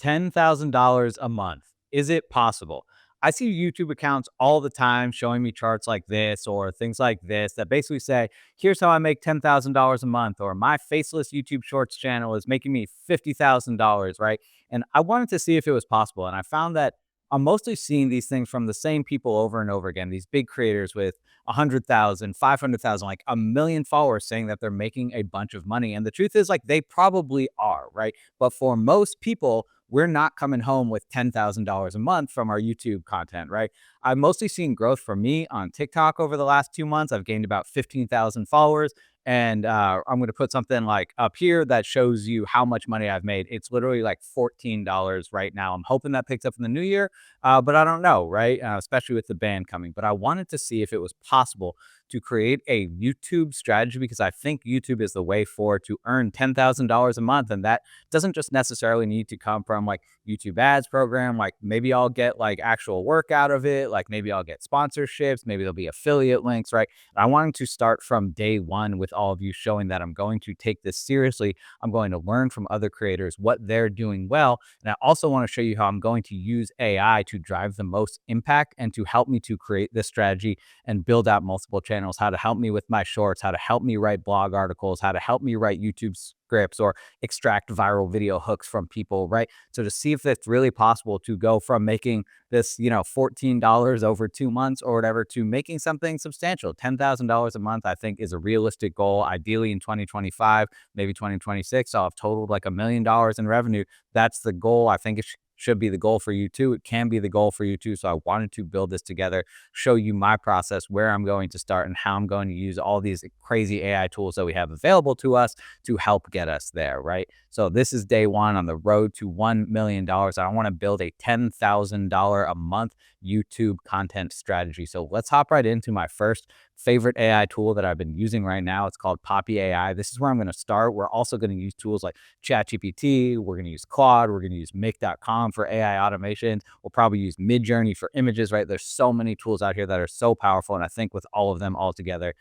$10,000 a month. Is it possible? I see YouTube accounts all the time showing me charts like this or things like this that basically say, here's how I make $10,000 a month, or my faceless YouTube Shorts channel is making me $50,000, right? And I wanted to see if it was possible. And I found that I'm mostly seeing these things from the same people over and over again, these big creators with 100,000, 500,000, like a million followers saying that they're making a bunch of money. And the truth is, like, they probably are, right? But for most people, we're not coming home with $10,000 a month from our YouTube content, right? I've mostly seen growth from me on TikTok over the last 2 months. I've gained about 15,000 followers. And I'm going to put something like up here that shows you how much money I've made. It's literally like $14 right now. I'm hoping that picks up in the new year, but I don't know, right? Especially with the ban coming. But I wanted to see if it was possible to create a YouTube strategy because I think YouTube is the way forward to earn $10,000 a month. And that doesn't just necessarily need to come from like YouTube ads program. Like maybe I'll get like actual work out of it. Like maybe I'll get sponsorships. Maybe there'll be affiliate links, right? I wanted to start from day one with all of you showing that I'm going to take this seriously. I'm going to learn from other creators what they're doing well. And I also want to show you how I'm going to use AI to drive the most impact and to help me to create this strategy and build out multiple channels, how to help me with my shorts, how to help me write blog articles, how to help me write YouTube scripts or extract viral video hooks from people, right? So to see if it's really possible to go from making this, $14 over 2 months or whatever to making something substantial. $10,000 a month, I think, is a realistic goal. Ideally in 2025, maybe 2026, I'll have totaled like $1 million in revenue. That's the goal. I think it should be the goal for you too. It can be the goal for you too. So I wanted to build this together, show you my process, where I'm going to start, and how I'm going to use all these crazy AI tools that we have available to us to help get us there, right? So this is day one on the road to $1 million. I want to build a $10,000 a month YouTube content strategy. So let's hop right into my first favorite AI tool that I've been using right now. It's called Poppy AI. This is where I'm going to start. We're also going to use tools like ChatGPT. We're going to use Claude. We're going to use Make.com for AI automation. We'll probably use Midjourney for images, right? There's so many tools out here that are so powerful. And I think with all of them all together,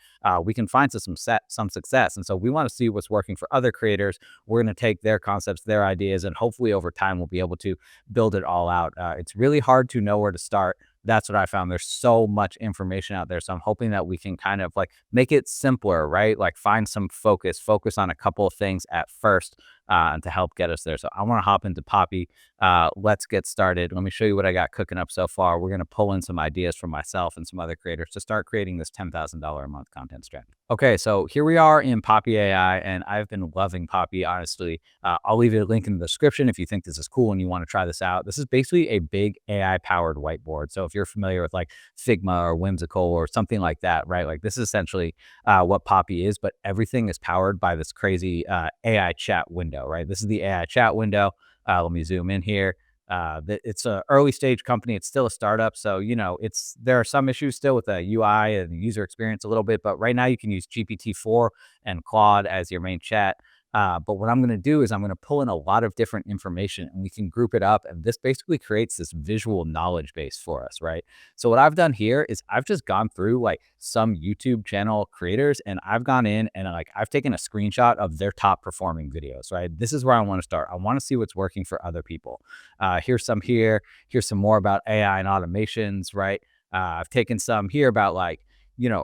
we can find some success. And so we want to see what's working for other creators. We're going to take their concepts, their ideas, and hopefully over time, we'll be able to build it all out. It's really hard to know where to start. That's what I found. There's so much information out there. So I'm hoping that we can kind of like make it simpler, right? Like find some focus on a couple of things at first and to help get us there. So I want to hop into Poppy. Let's get started. Let me show you what I got cooking up so far. We're going to pull in some ideas from myself and some other creators to start creating this $10,000 a month content strategy. Okay, so here we are in Poppy AI, and I've been loving Poppy, honestly. I'll leave you a link in the description if you think this is cool and you want to try this out. This is basically a big AI-powered whiteboard. So if you're familiar with like Figma or Whimsical or something like that, right? Like this is essentially what Poppy is, but everything is powered by this crazy AI chat window, right? This is the AI chat window. Let me zoom in here. It's an early stage company. It's still a startup. So, there are some issues still with the UI and the user experience a little bit, but right now you can use GPT-4 and Claude as your main chat. But what I'm going to do is I'm going to pull in a lot of different information and we can group it up. And this basically creates this visual knowledge base for us, right? So what I've done here is I've just gone through like some YouTube channel creators and I've gone in and like I've taken a screenshot of their top performing videos, right? This is where I want to start. I want to see what's working for other people. Here's some here. Here's some more about AI and automations, right? I've taken some here about like,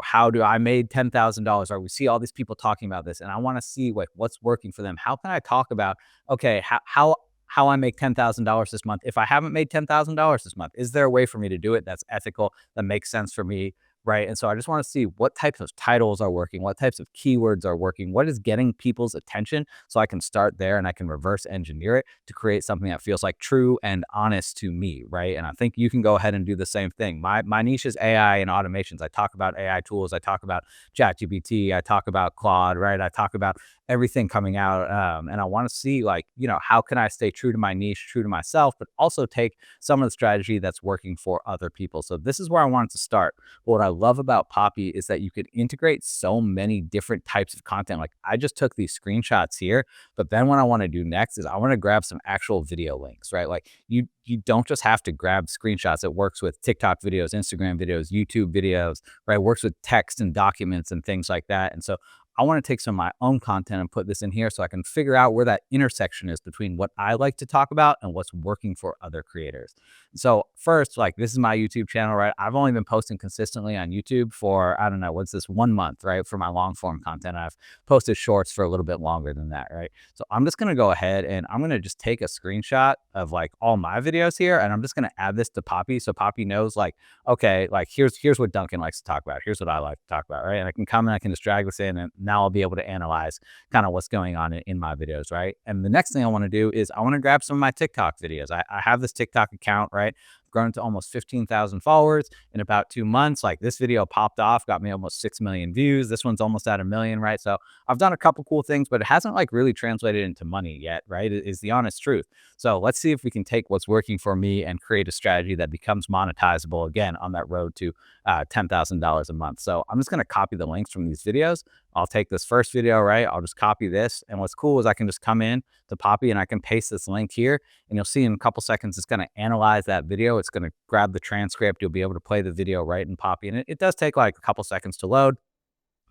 how do I made $10,000, or we see all these people talking about this and I want to see like what's working for them. How can I talk about, okay, how I make $10,000 this month? If I haven't made $10,000 this month, is there a way for me to do it that's ethical, that makes sense for me? Right. And so I just want to see what types of titles are working, what types of keywords are working, what is getting people's attention. So I can start there and I can reverse engineer it to create something that feels like true and honest to me. Right. And I think you can go ahead and do the same thing. My niche is AI and automations. I talk about AI tools. I talk about ChatGPT. I talk about Claude. Right. I talk about everything coming out. And I want to see like, how can I stay true to my niche, true to myself, but also take some of the strategy that's working for other people. So this is where I wanted to start. But what I love about Poppy is that you could integrate so many different types of content. Like I just took these screenshots here, but then what I want to do next is I want to grab some actual video links, right? Like you don't just have to grab screenshots. It works with TikTok videos, Instagram videos, YouTube videos, right? It works with text and documents and things like that. And so I want to take some of my own content and put this in here so I can figure out where that intersection is between what I like to talk about and what's working for other creators. So first, like this is my YouTube channel, right? I've only been posting consistently on YouTube for, I don't know, what's this, 1 month, right? For my long form content. I've posted shorts for a little bit longer than that, right? So I'm just gonna go ahead and I'm gonna just take a screenshot of like all my videos here, and I'm just gonna add this to Poppy so Poppy knows like, okay, like here's what Duncan likes to talk about. Here's what I like to talk about, right? And I can come and I can just drag this in, and now I'll be able to analyze kind of what's going on in my videos, right? And the next thing I want to do is I want to grab some of my TikTok videos. I have this TikTok account, right? Grown to almost 15,000 followers in about 2 months. Like this video popped off, got me almost 6 million views. This one's almost at a million, right? So I've done a couple cool things, but it hasn't like really translated into money yet, right? Is the honest truth. So let's see if we can take what's working for me and create a strategy that becomes monetizable again on that road to $10,000 a month. So I'm just going to copy the links from these videos. I'll take this first video, right? I'll just copy this. And what's cool is I can just come in to Poppy and I can paste this link here, and you'll see in a couple seconds, it's going to analyze that video. It's going to grab the transcript. You'll be able to play the video right in Poppy. And it does take like a couple seconds to load,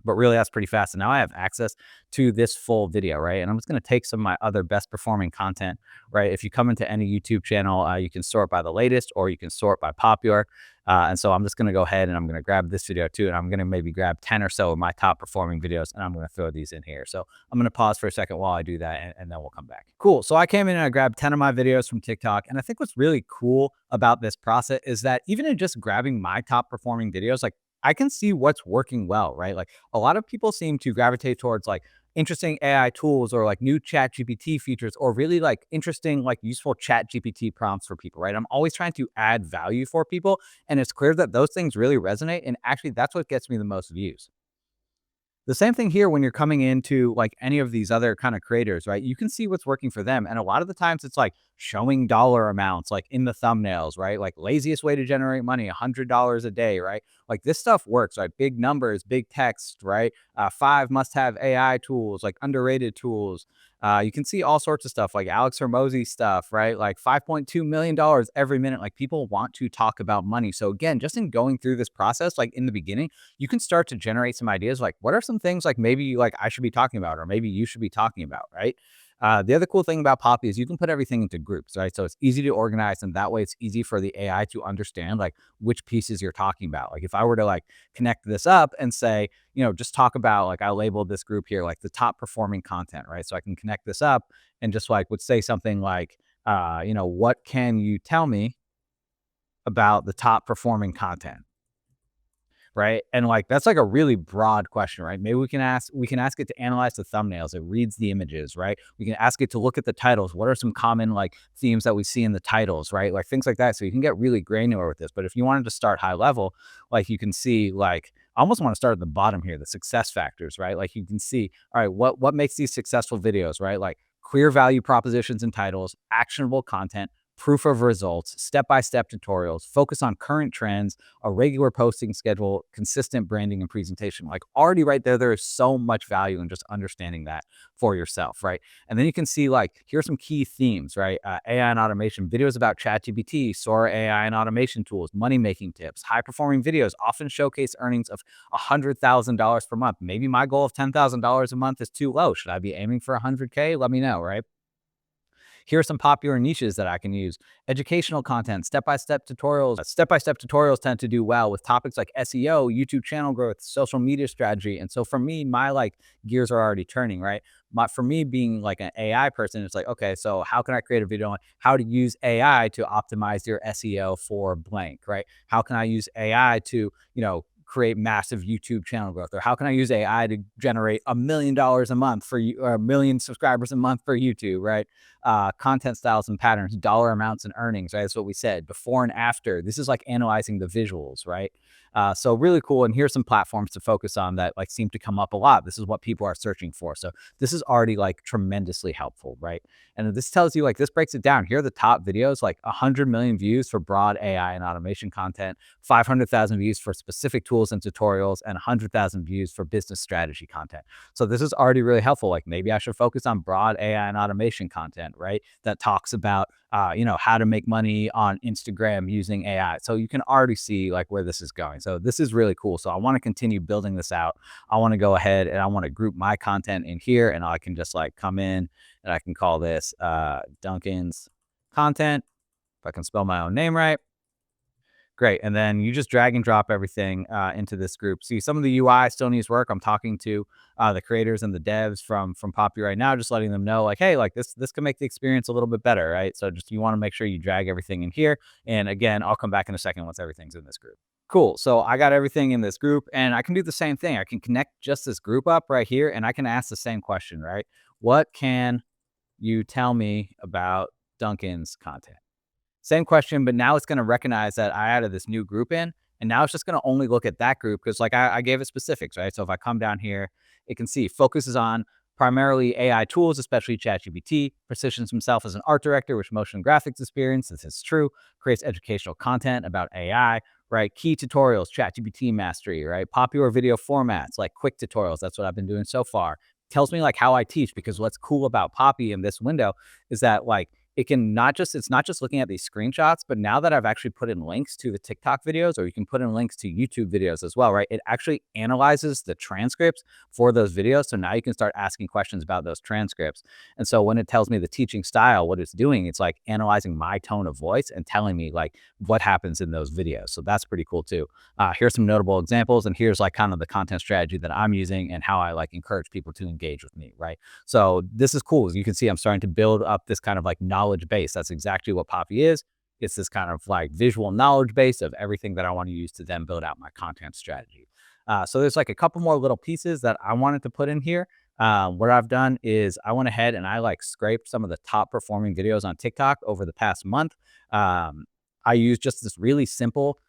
but really that's pretty fast. And now I have access to this full video, right? And I'm just going to take some of my other best performing content, right? If you come into any YouTube channel, you can sort by the latest or you can sort by popular. And so I'm just going to go ahead and I'm going to grab this video too. And I'm going to maybe grab 10 or so of my top performing videos, and I'm going to throw these in here. So I'm going to pause for a second while I do that, and then we'll come back. Cool. So I came in and I grabbed 10 of my videos from TikTok. And I think what's really cool about this process is that even in just grabbing my top performing videos, like I can see what's working well, right? Like a lot of people seem to gravitate towards like interesting AI tools or like new ChatGPT features or really like interesting, like useful ChatGPT prompts for people, right? I'm always trying to add value for people. And it's clear that those things really resonate. And actually, that's what gets me the most views. The same thing here when you're coming into like any of these other kind of creators, right? You can see what's working for them. And a lot of the times it's like showing dollar amounts like in the thumbnails, right? Like laziest way to generate money, $100 a day, right? Like this stuff works, right? Big numbers, big text, right? 5 must-have AI tools, like underrated tools. You can see all sorts of stuff like Alex Hormozy stuff, right? Like $5.2 million every minute. Like people want to talk about money. So again, just in going through this process, like in the beginning, you can start to generate some ideas like what are some things like maybe like I should be talking about or maybe you should be talking about, right? The other cool thing about Poppy is you can put everything into groups, right? So it's easy to organize, and that way it's easy for the AI to understand like which pieces you're talking about. Like if I were to like connect this up and say, just talk about like I labeled this group here like the top performing content, right? So I can connect this up and just like would say something like, what can you tell me about the top performing content? Right? And like that's like a really broad question, right? Maybe we can ask it to analyze the thumbnails. It reads the images, right? We can ask it to look at the titles. What are some common like themes that we see in the titles, right? Like things like that. So you can get really granular with this. But if you wanted to start high level, like you can see like I almost want to start at the bottom here, the success factors, right? Like you can see, all right, what makes these successful videos, right? Like clear value propositions and titles, actionable content, proof of results, step-by-step tutorials, focus on current trends, a regular posting schedule, consistent branding and presentation. Like already right there, there is so much value in just understanding that for yourself, right? And then you can see like, here's some key themes, right? AI and automation, videos about ChatGPT, Sora AI and automation tools, money-making tips, high-performing videos often showcase earnings of $100,000 per month. Maybe my goal of $10,000 a month is too low. Should I be aiming for 100K? Let me know, right? Here are some popular niches that I can use. Educational content, step-by-step tutorials. Step-by-step tutorials tend to do well with topics like SEO, YouTube channel growth, social media strategy. And so for me, my like gears are already turning, right? For me being like an AI person, it's like, okay, so how can I create a video on how to use AI to optimize your SEO for blank, right? How can I use AI to, create massive YouTube channel growth? Or how can I use AI to generate $1 million a month for you, or 1 million subscribers a month for YouTube, right? Content styles and patterns, dollar amounts and earnings, right? That's what we said, before and after. This is like analyzing the visuals, right? So really cool. And here's some platforms to focus on that like seem to come up a lot. This is what people are searching for. So this is already like tremendously helpful, right? And this tells you like, this breaks it down. Here are the top videos, like 100 million views for broad AI and automation content, 500,000 views for specific tools tools and tutorials, and 100,000 views for business strategy content. So this is already really helpful. Like maybe I should focus on broad AI and automation content, right? That talks about, how to make money on Instagram using AI. So you can already see like where this is going. So this is really cool. So I want to continue building this out. I want to go ahead and I want to group my content in here, and I can just like come in and I can call this Duncan's content. If I can spell my own name right. Great. And then you just drag and drop everything into this group. See, some of the UI still needs work. I'm talking to the creators and the devs from Poppy right now, just letting them know like, hey, like this can make the experience a little bit better, right? So just you want to make sure you drag everything in here. And again, I'll come back in a second once everything's in this group. Cool. So I got everything in this group, and I can do the same thing. I can connect just this group up right here, and I can ask the same question, right? What can you tell me about Duncan's content? Same question, but now it's going to recognize that I added this new group in, and now it's just going to only look at that group because like I gave it specifics, right? So if I come down here, it can see focuses on primarily AI tools, especially ChatGPT, positions himself as an art director with motion graphics experience. This is true. Creates educational content about AI, right? Key tutorials, ChatGPT mastery, right? Popular video formats like quick tutorials. That's what I've been doing so far. Tells me like how I teach, because what's cool about Poppy in this window is that like it can not just it's not just looking at these screenshots, but now that I've actually put in links to the TikTok videos, or you can put in links to YouTube videos as well, right? It actually analyzes the transcripts for those videos. So now you can start asking questions about those transcripts. And so when it tells me the teaching style, what it's doing, it's like analyzing my tone of voice and telling me like what happens in those videos. So that's pretty cool too. Here's some notable examples, and here's like kind of the content strategy that I'm using and how I like encourage people to engage with me, right? So this is cool. As you can see, I'm starting to build up this kind of like knowledge base. That's exactly what Poppy is. It's this kind of like visual knowledge base of everything that I want to use to then build out my content strategy. So there's like a couple more little pieces that I wanted to put in here. What I've done is I went ahead and I like scraped some of the top performing videos on TikTok over the past month. I used just this really simple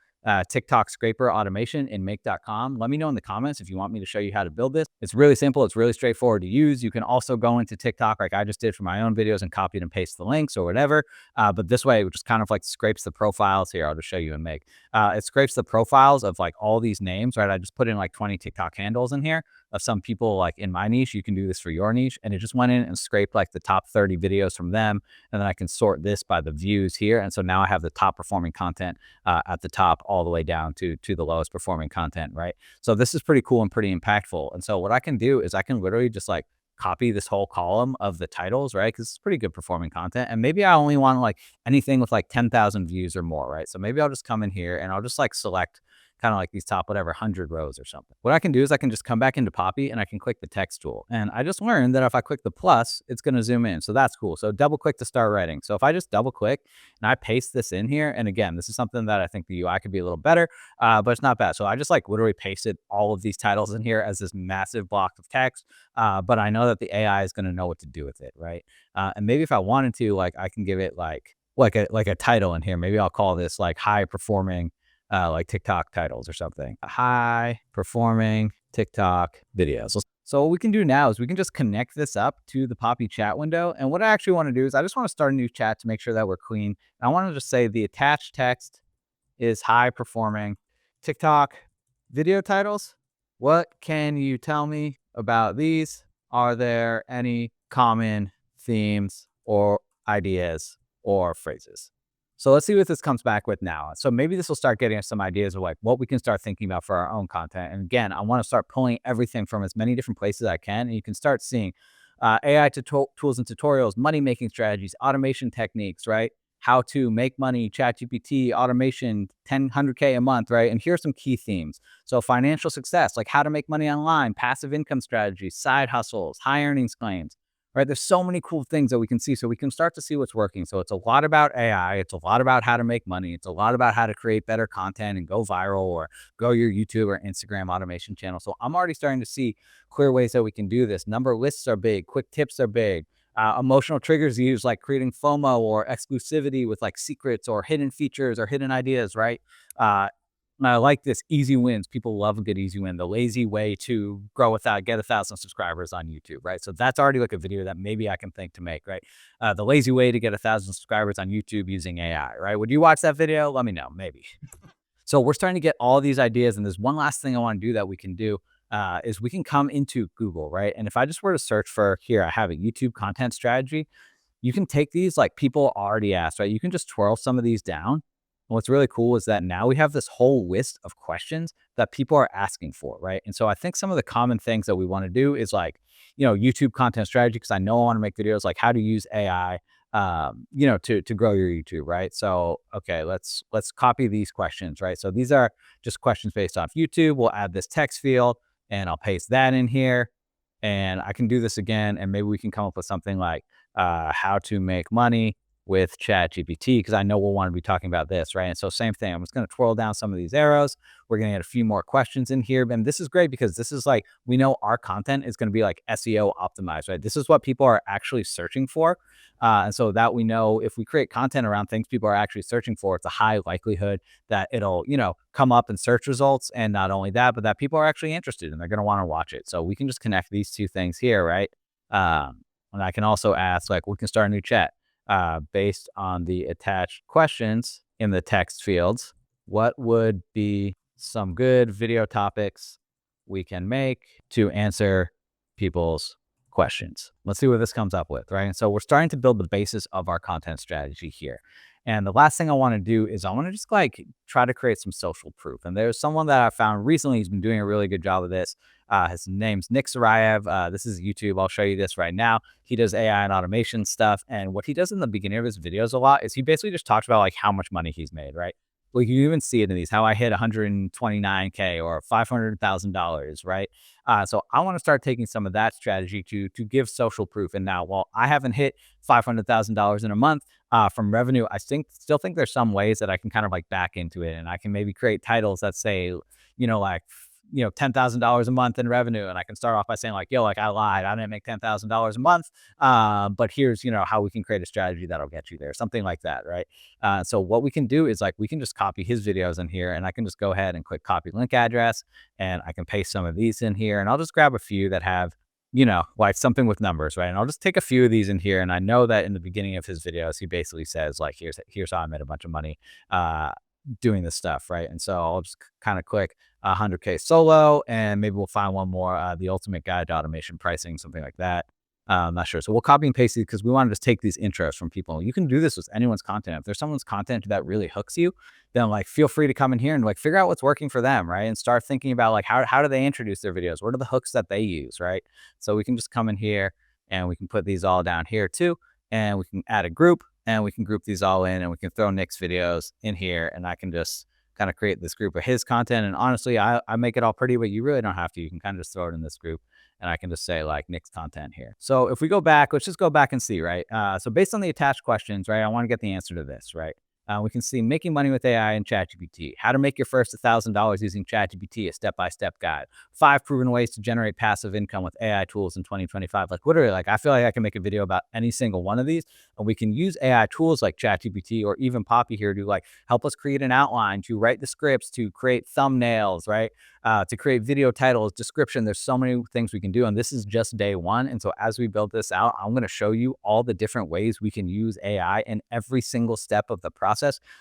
TikTok scraper automation in make.com. Let me know in the comments if you want me to show you how to build this. It's really simple. It's really straightforward to use. You can also go into TikTok like I just did for my own videos and copy and paste the links or whatever. But this way, it just kind of like scrapes the profiles here. I'll just show you in Make. It scrapes the profiles of like all these names, right? I just put in like 20 TikTok handles in here of some people like in my niche. You can do this for your niche. And it just went in and scraped like the top 30 videos from them. And then I can sort this by the views here. And so now I have the top performing content at the top all the way down to the lowest performing content, right? So this is pretty cool and pretty impactful. And so what I can do is I can literally just like copy this whole column of the titles, right? Because it's pretty good performing content. And maybe I only want like anything with like 10,000 views or more, right? So maybe I'll just come in here and I'll just like select kind of like these top, whatever, 100 rows or something. What I can do is I can just come back into Poppy and I can click the text tool. And I just learned that if I click the plus, it's going to zoom in. So that's cool. So double click to start writing. So if I just double click and I paste this in here, and again, this is something that I think the UI could be a little better, but it's not bad. So I just like literally pasted all of these titles in here as this massive block of text. But I know that the AI is going to know what to do with it, right? And maybe if I wanted to, like, I can give it like a title in here. Maybe I'll call this like high performing like TikTok titles or something. High performing TikTok videos. So what we can do now is we can just connect this up to the Poppy chat window. And what I actually want to do is I just want to start a new chat to make sure that we're clean. I want to just say the attached text is high performing TikTok video titles. What can you tell me about these? Are there any common themes or ideas or phrases? So let's see what this comes back with now. So maybe this will start getting us some ideas of like what we can start thinking about for our own content. And again, I want to start pulling everything from as many different places as I can. And you can start seeing AI tools and tutorials, money making strategies, automation techniques, right? How to make money, ChatGPT, automation, 100K a month, right? And here are some key themes. So financial success, like how to make money online, passive income strategies, side hustles, high earnings claims, right? There's so many cool things that we can see. So we can start to see what's working. So it's a lot about AI. It's a lot about how to make money. It's a lot about how to create better content and go viral or grow your YouTube or Instagram automation channel. So I'm already starting to see clear ways that we can do this. Number lists are big. Quick tips are big. Emotional triggers used like creating FOMO or exclusivity with like secrets or hidden features or hidden ideas, right? I like this easy wins. People love a good easy win. The lazy way to grow without get 1,000 subscribers on YouTube, right? So that's already like a video that maybe I can think to make, right? The lazy way to get 1,000 subscribers on YouTube using AI, right? Would you watch that video? Let me know, maybe. So we're starting to get all these ideas. And there's one last thing I want to do that we can do is we can come into Google, right? And if I just were to search for here, I have a YouTube content strategy. You can take these like people already asked, right? You can just twirl some of these down. And what's really cool is that now we have this whole list of questions that people are asking for, right? And so I think some of the common things that we want to do is like, YouTube content strategy, because I know I want to make videos like how to use AI, to grow your YouTube, right? So, okay, let's copy these questions, right? So these are just questions based off YouTube. We'll add this text field and I'll paste that in here. And I can do this again, and maybe we can come up with something like how to make money with ChatGPT, because I know we'll want to be talking about this, right? And so same thing. I'm just going to twirl down some of these arrows. We're going to get a few more questions in here. And this is great because this is like, we know our content is going to be like SEO optimized, right? This is what people are actually searching for. And so that we know if we create content around things people are actually searching for, it's a high likelihood that it'll, come up in search results. And not only that, but that people are actually interested and they're going to want to watch it. So we can just connect these two things here, right? And I can also ask, like, we can start a new chat based on the attached questions in the text fields. What would be some good video topics we can make to answer people's questions? Let's see what this comes up with, right? And so we're starting to build the basis of our content strategy here. And the last thing I want to do is I want to just like try to create some social proof. And there's someone that I found recently who's been doing a really good job of this. His name's Nick Sarayev. This is YouTube. I'll show you this right now. He does AI and automation stuff. And what he does in the beginning of his videos a lot is he basically just talks about like how much money he's made, right? Like you even see it in these, how I hit 129K or $500,000, right? So I want to start taking some of that strategy to give social proof. And now, while I haven't hit $500,000 in a month from revenue, I still think there's some ways that I can kind of like back into it, and I can maybe create titles that say, like, $10,000 a month in revenue, and I can start off by saying like, yo, like I lied, I didn't make $10,000 a month, but here's how we can create a strategy that'll get you there, something like that, right? So what we can do is like we can just copy his videos in here, and I can just go ahead and click copy link address, and I can paste some of these in here, and I'll just grab a few that have like something with numbers, right? And I'll just take a few of these in here. And I know that in the beginning of his videos, he basically says like, here's how I made a bunch of money doing this stuff, right? And so I'll just kind of click 100K solo, and maybe we'll find one more, the ultimate guide to automation pricing, something like that. I'm not sure. So we'll copy and paste it because we want to just take these intros from people. You can do this with anyone's content. If there's someone's content that really hooks you, then like feel free to come in here and like figure out what's working for them, right? And start thinking about like how do they introduce their videos? What are the hooks that they use, right? So we can just come in here and we can put these all down here too, and we can add a group and we can group these all in, and we can throw Nick's videos in here, and I can just kind of create this group of his content. And honestly, I make it all pretty, but you really don't have to. You can kind of just throw it in this group, and I can just say like Nick's content here. So if we go back, let's just go back and see, right? So based on the attached questions, right, I want to get the answer to this, right? We can see making money with AI and ChatGPT, how to make your first $1,000 using ChatGPT, a step-by-step guide, 5 proven ways to generate passive income with AI tools in 2025. Like literally, like I feel like I can make a video about any single one of these, and we can use AI tools like ChatGPT or even Poppy here to like help us create an outline, to write the scripts, to create thumbnails, right? To create video titles, description. There's so many things we can do, and this is just day one. And so as we build this out, I'm going to show you all the different ways we can use AI in every single step of the process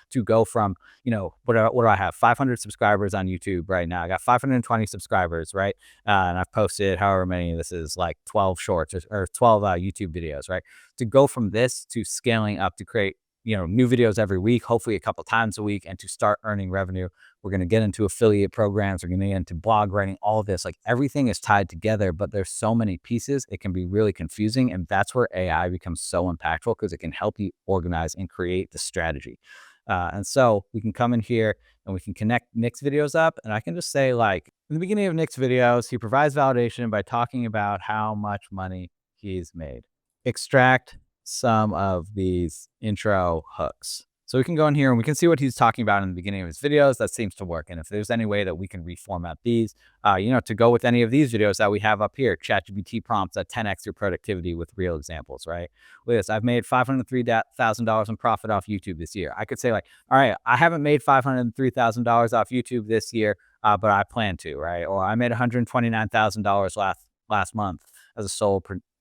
to go from, what do I have? 500 subscribers on YouTube right now. I got 520 subscribers, right? And I've posted however many, this is like 12 shorts or 12 YouTube videos, right? To go from this to scaling up to create new videos every week, hopefully a couple times a week, and to start earning revenue. We're going to get into affiliate programs. We're going to get into blog writing, all of this. Like everything is tied together, but there's so many pieces. It can be really confusing. And that's where AI becomes so impactful, because it can help you organize and create the strategy. And so we can come in here and we can connect Nick's videos up. And I can just say like, in the beginning of Nick's videos, he provides validation by talking about how much money he's made. Extract some of these intro hooks. So we can go in here and we can see what he's talking about in the beginning of his videos. That seems to work. And if there's any way that we can reformat these, to go with any of these videos that we have up here, ChatGPT prompts that 10x your productivity with real examples, right? Look at this. I've made $503,000 in profit off YouTube this year. I could say like, all right, I haven't made $503,000 off YouTube this year, but I plan to, right? Or I made $129,000 last month as a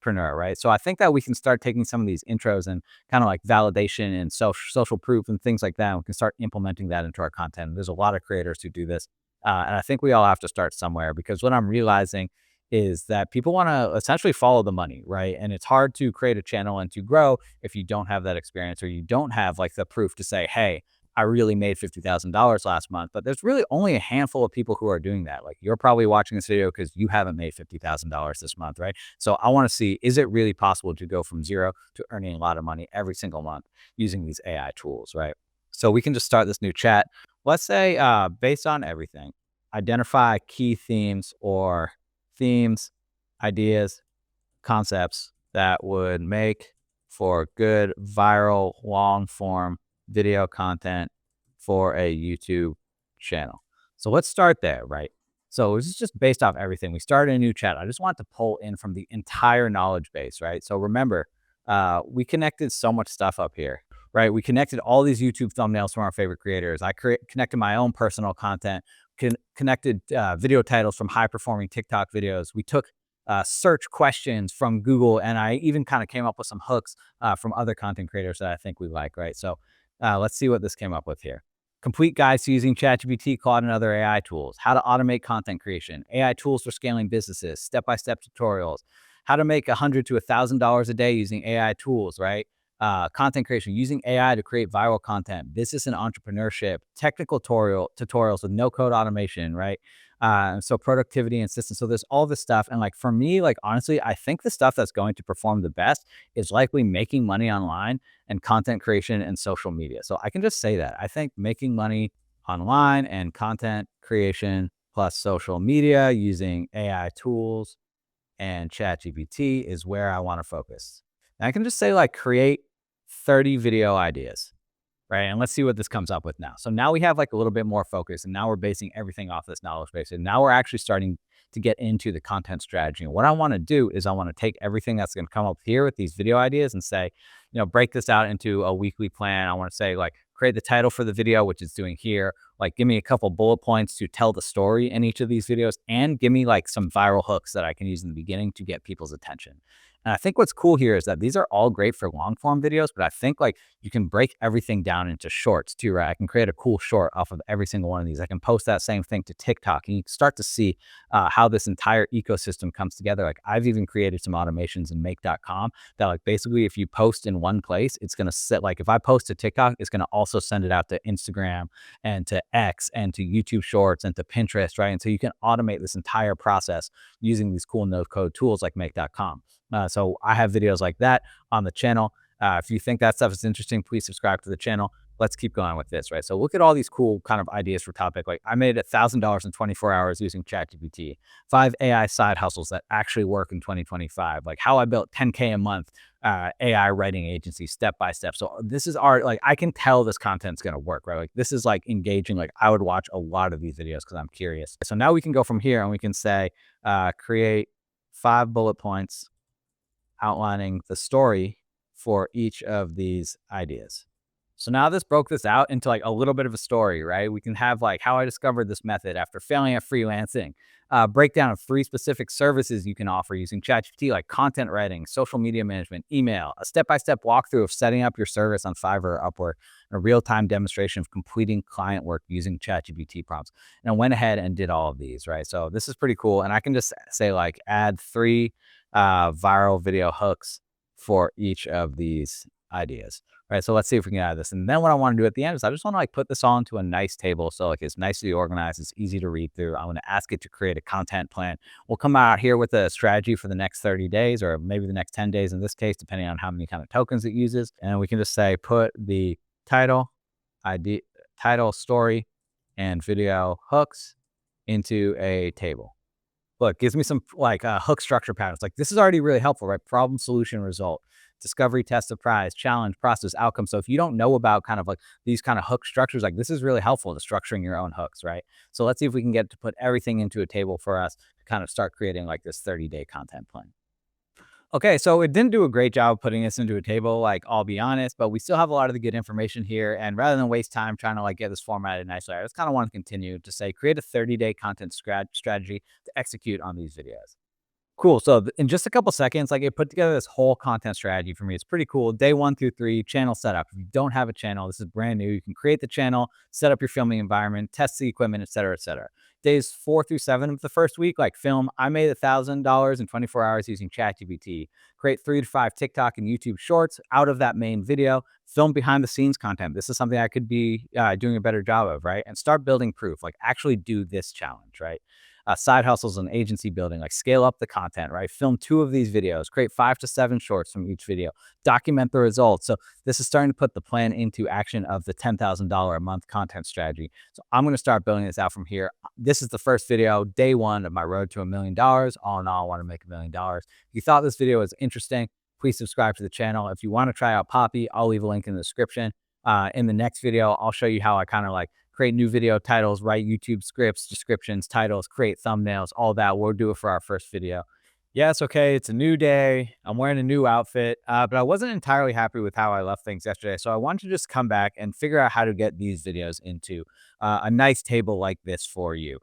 entrepreneur, right? So I think that we can start taking some of these intros and kind of like validation and social proof and things like that. And we can start implementing that into our content. There's a lot of creators who do this. And I think we all have to start somewhere because what I'm realizing is that people want to essentially follow the money, right? And it's hard to create a channel and to grow if you don't have that experience or you don't have like the proof to say, hey, I really made $50,000 last month. But there's really only a handful of people who are doing that. Like you're probably watching this video because you haven't made $50,000 this month, right? So I want to see, is it really possible to go from zero to earning a lot of money every single month using these AI tools, right? So we can just start this new chat. Let's say, based on everything, identify key themes or themes, ideas, concepts that would make for good viral long form video content for a YouTube channel. So let's start there, right? So this is just based off everything. We started a new chat. I just want to pull in from the entire knowledge base, right? So remember, we connected so much stuff up here, right? We connected all these YouTube thumbnails from our favorite creators. I connected my own personal content, connected video titles from high performing TikTok videos. We took search questions from Google, and I even kind of came up with some hooks from other content creators that I think we like, right? So let's see what this came up with here. Complete guides to using ChatGPT, Claude, and other AI tools. How to automate content creation. AI tools for scaling businesses. Step-by-step tutorials. How to make $100 to $1,000 a day using AI tools, right? Content creation, using AI to create viral content, business and entrepreneurship, technical tutorials with no code automation, right? So productivity and systems. So there's all this stuff. And like for me, like honestly, I think the stuff that's going to perform the best is likely making money online and content creation and social media. So I can just say that. I think making money online and content creation plus social media using AI tools and ChatGPT is where I want to focus. And I can just say like create 30 video ideas, right? And let's see what this comes up with now. So now we have like a little bit more focus and now we're basing everything off this knowledge base. And now we're actually starting to get into the content strategy. And what I want to do is I want to take everything that's going to come up here with these video ideas and say, break this out into a weekly plan. I want to say like create the title for the video, which it's doing here. Like give me a couple bullet points to tell the story in each of these videos and give me like some viral hooks that I can use in the beginning to get people's attention. And I think what's cool here is that these are all great for long form videos, but I think like you can break everything down into shorts too, right? I can create a cool short off of every single one of these. I can post that same thing to TikTok and you can start to see how this entire ecosystem comes together. Like I've even created some automations in make.com that like basically if you post in one place, it's going to set like if I post to TikTok, it's going to also send it out to Instagram and to X and to YouTube shorts and to Pinterest, right? And so you can automate this entire process using these cool no code tools like make.com. So I have videos like that on the channel. If you think that stuff is interesting, please subscribe to the channel. Let's keep going with this, right? So look at all these cool kind of ideas for topic. Like I made $1,000 in 24 hours using ChatGPT, 5 AI side hustles that actually work in 2025, like how I built 10K a month AI writing agency step by step. So this is art. Like I can tell this content's going to work, right? Like this is like engaging. Like I would watch a lot of these videos because I'm curious. So now we can go from here and we can say, create 5 bullet points outlining the story for each of these ideas. So now this broke this out into like a little bit of a story, right? We can have like how I discovered this method after failing at freelancing, breakdown of 3 specific services you can offer using ChatGPT, like content writing, social media management, email, a step-by-step walkthrough of setting up your service on Fiverr or Upwork, and a real-time demonstration of completing client work using ChatGPT prompts. And I went ahead and did all of these, right? So this is pretty cool. And I can just say like add 3 viral video hooks for each of these ideas. Right. So let's see if we can add this. And then what I want to do at the end is I just want to like put this all into a nice table. So like it's nicely organized. It's easy to read through. I want to ask it to create a content plan. We'll come out here with a strategy for the next 30 days or maybe the next 10 days in this case, depending on how many kind of tokens it uses. And we can just say put the title, title, story, and video hooks into a table. Look, gives me some like hook structure patterns. Like this is already really helpful, right? Problem, solution, result, discovery, test, surprise, challenge, process, outcome. So if you don't know about kind of like these kind of hook structures, like this is really helpful to structuring your own hooks, right? So let's see if we can get to put everything into a table for us to kind of start creating like this 30-day content plan. Okay, so it didn't do a great job putting this into a table, like I'll be honest, but we still have a lot of the good information here. And rather than waste time trying to like get this formatted nicely, I just kind of want to continue to say create a 30-day content strategy to execute on these videos. Cool. So in just a couple seconds, like it put together this whole content strategy for me. It's pretty cool. Day 1 through 3, channel setup. If you don't have a channel, this is brand new. You can create the channel, set up your filming environment, test the equipment, et cetera, et cetera. Days 4 through 7 of the first week, like film, I made $1,000 in 24 hours using ChatGPT. Create 3 to 5 TikTok and YouTube shorts out of that main video. Film behind the scenes content. This is something I could be doing a better job of, right? And start building proof. Like actually do this challenge, right? Side hustles and agency building, like scale up the content, right? Film 2 of these videos, create 5 to 7 shorts from each video, document the results. So this is starting to put the plan into action of the $10,000 a month content strategy. So I'm going to start building this out from here. This is the first video, day 1 of my road to $1 million. All in all, I want to make $1 million. If you thought this video was interesting, please subscribe to the channel. If you want to try out Poppy, I'll leave a link in the description. In the next video, I'll show you how I kind of like create new video titles, write YouTube scripts, descriptions, titles, create thumbnails, all that. We'll do it for our first video. Yeah, it's okay. It's a new day. I'm wearing a new outfit, but I wasn't entirely happy with how I left things yesterday. So I wanted to just come back and figure out how to get these videos into a nice table like this for you.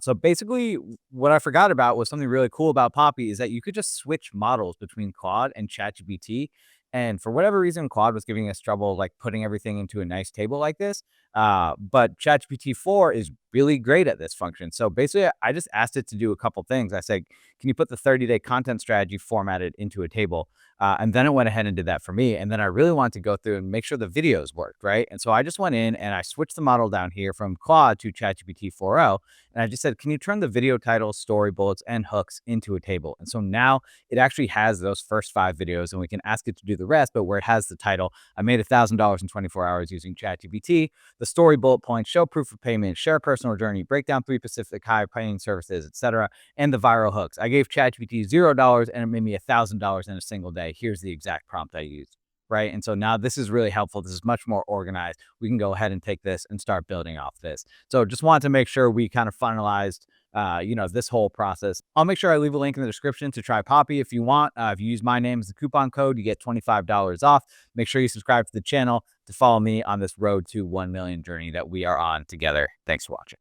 So basically, what I forgot about was something really cool about Poppy is that you could just switch models between Claude and ChatGPT. And for whatever reason, Claude was giving us trouble like putting everything into a nice table like this. But ChatGPT 4 is really great at this function. So basically, I just asked it to do a couple things. I said, can you put the 30-day content strategy formatted into a table? And then it went ahead and did that for me. And then I really wanted to go through and make sure the videos worked, right? And so I just went in and I switched the model down here from Claude to ChatGPT 4.0. And I just said, can you turn the video titles, story bullets, and hooks into a table? And so now it actually has those first 5 videos and we can ask it to do the rest, but where it has the title, I made $1,000 in 24 hours using ChatGPT, the story bullet points, show proof of payment, share personal journey, break down 3 specific high paying services, etc., and the viral hooks. I gave ChatGPT $0 and it made me $1,000 in a single day. Here's the exact prompt I used. Right. And so now this is really helpful. This is much more organized. We can go ahead and take this and start building off this. So just wanted to make sure we kind of finalized this whole process. I'll make sure I leave a link in the description to try Poppy if you want. If you use my name as the coupon code, you get $25 off. Make sure you subscribe to the channel to follow me on this road to 1 million journey that we are on together. Thanks for watching.